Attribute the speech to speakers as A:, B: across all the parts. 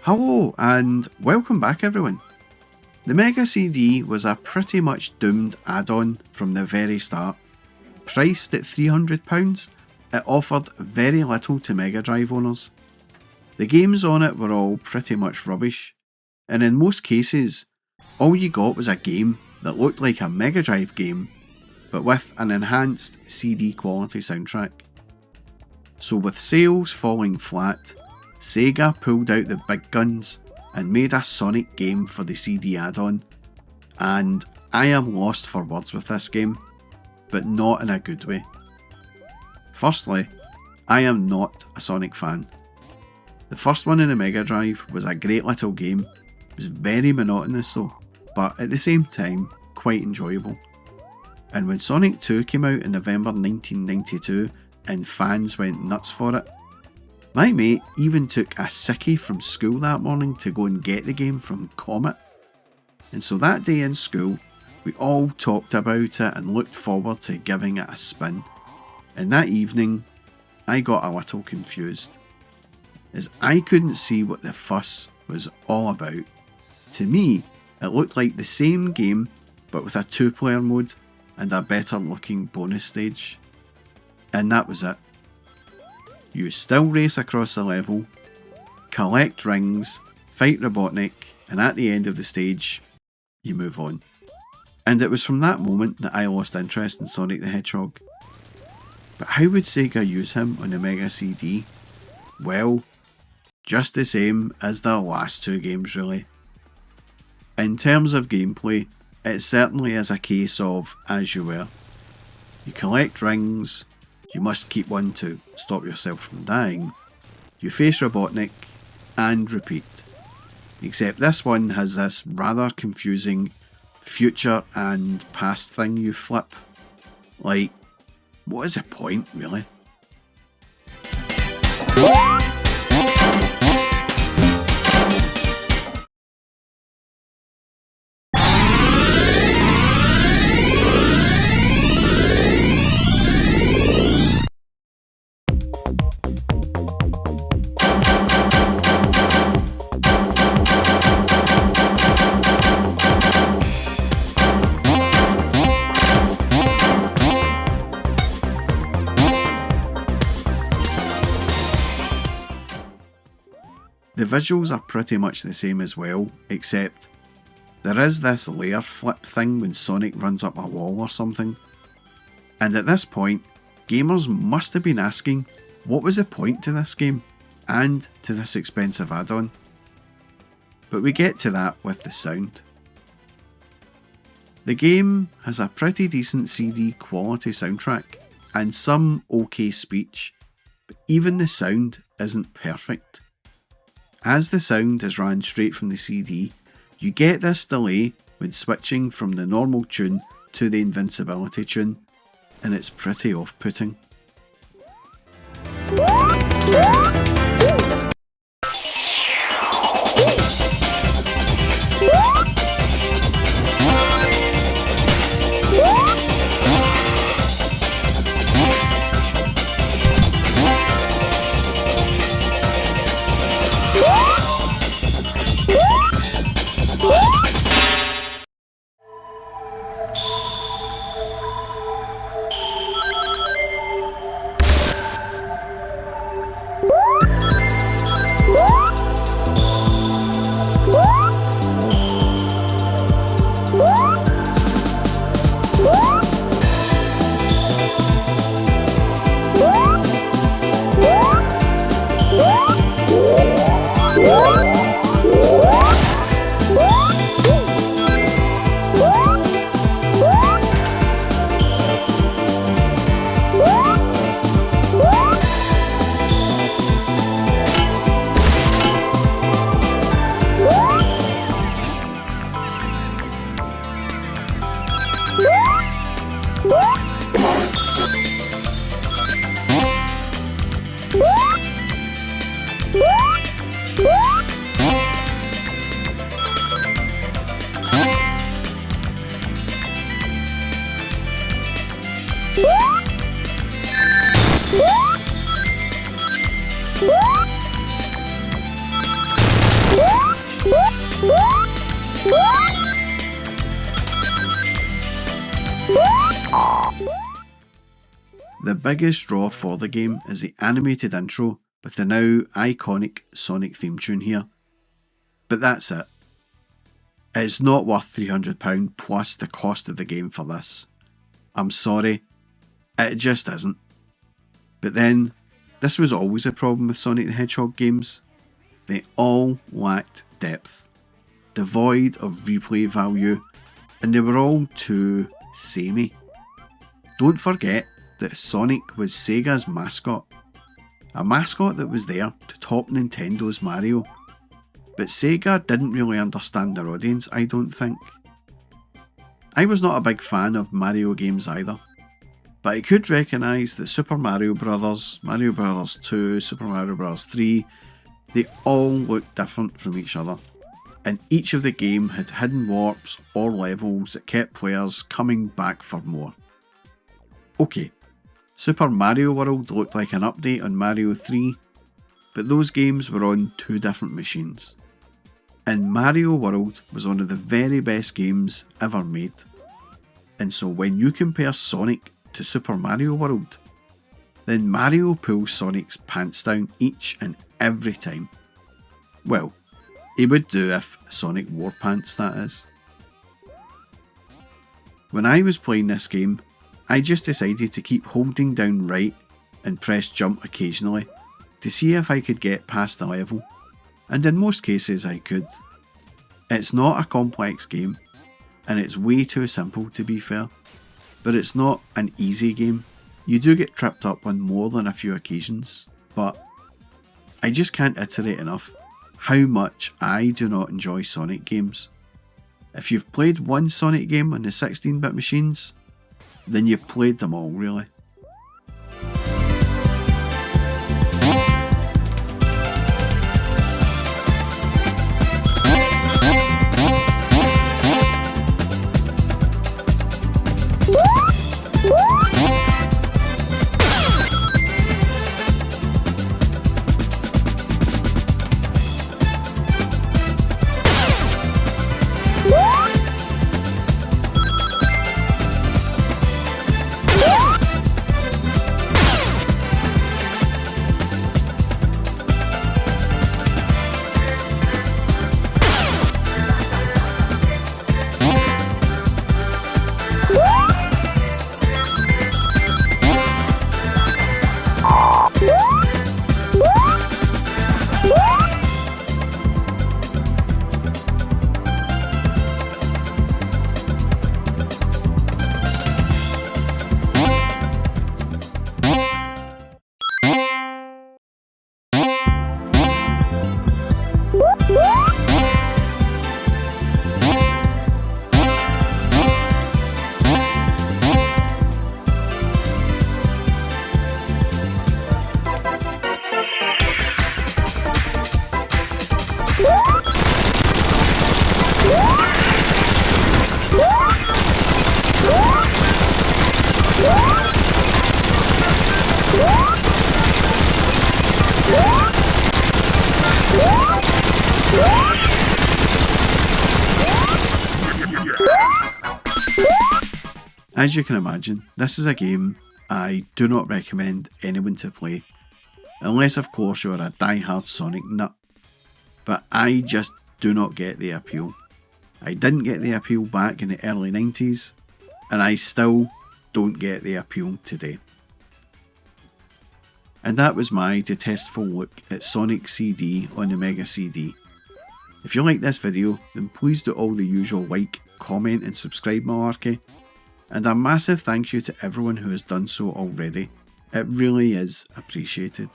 A: Hello and welcome back everyone. The Mega CD was a pretty much doomed add-on from the very start. Priced at £300, it offered very little to Mega Drive owners. The games on it were all pretty much rubbish, and in most cases, all you got was a game that looked like a Mega Drive game, but with an enhanced CD quality soundtrack. So with sales falling flat, Sega pulled out the big guns and made a Sonic game for the CD add-on, and I am lost for words with this game, but not in a good way. Firstly, I am not a Sonic fan. The first one in the Mega Drive was a great little game. It was very monotonous though, but at the same time quite enjoyable. And when Sonic 2 came out in November 1992 and fans went nuts for it, my mate even took a sickie from school that morning to go and get the game from Comet. And so that day in school, we all talked about it and looked forward to giving it a spin. And that evening, I got a little confused, as I couldn't see what the fuss was all about. To me, it looked like the same game, but with a 2-player mode and a better looking bonus stage. And that was it. You still race across the level, collect rings, fight Robotnik, and at the end of the stage, you move on. And it was from that moment that I lost interest in Sonic the Hedgehog. But how would Sega use him on the Mega CD? Well, just the same as the last two games really. In terms of gameplay, it certainly is a case of as you were. You collect rings, you must keep one to stop yourself from dying, you face Robotnik, and repeat. Except this one has this rather confusing future and past thing you flip. Like, what is the point really? The visuals are pretty much the same as well, except there is this layer flip thing when Sonic runs up a wall or something. And at this point, gamers must have been asking, what was the point to this game, and to this expensive add-on? But we get to that with the sound. The game has a pretty decent CD quality soundtrack, and some okay speech, but even the sound isn't perfect. As the sound is ran straight from the CD, you get this delay when switching from the normal tune to the invincibility tune, and it's pretty off-putting. biggest draw for the game is the animated intro with the now iconic Sonic theme tune here. But that's it. It's not worth £300 plus the cost of the game for this. I'm sorry, it just isn't. But then, this was always a problem with Sonic the Hedgehog games. They all lacked depth, devoid of replay value, and they were all too samey. Don't forget that Sonic was Sega's mascot. A mascot that was there to top Nintendo's Mario. But Sega didn't really understand their audience, I don't think. I was not a big fan of Mario games either, but I could recognise that Super Mario Bros., Mario Bros. 2, Super Mario Bros. 3, they all looked different from each other, and each of the game had hidden warps or levels that kept players coming back for more. Okay, Super Mario World looked like an update on Mario 3, but those games were on two different machines. And Mario World was one of the very best games ever made. And so when you compare Sonic to Super Mario World, then Mario pulls Sonic's pants down each and every time. Well, he would do if Sonic wore pants, that is. When I was playing this game, I just decided to keep holding down right and press jump occasionally to see if I could get past the level, and in most cases I could. It's not a complex game, and it's way too simple to be fair, but it's not an easy game. You do get tripped up on more than a few occasions, but I just can't iterate enough how much I do not enjoy Sonic games. If you've played one Sonic game on the 16-bit machines, then you've played them all really. As you can imagine, this is a game I do not recommend anyone to play, unless of course you're a die-hard Sonic nut, but I just do not get the appeal. I didn't get the appeal back in the early 90s, and I still don't get the appeal today. And that was my detestable look at Sonic CD on the Mega CD. If you like this video, then please do all the usual like, comment and subscribe malarkey. And a massive thank you to everyone who has done so already. It really is appreciated.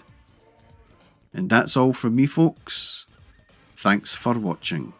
A: And that's all from me folks. Thanks for watching.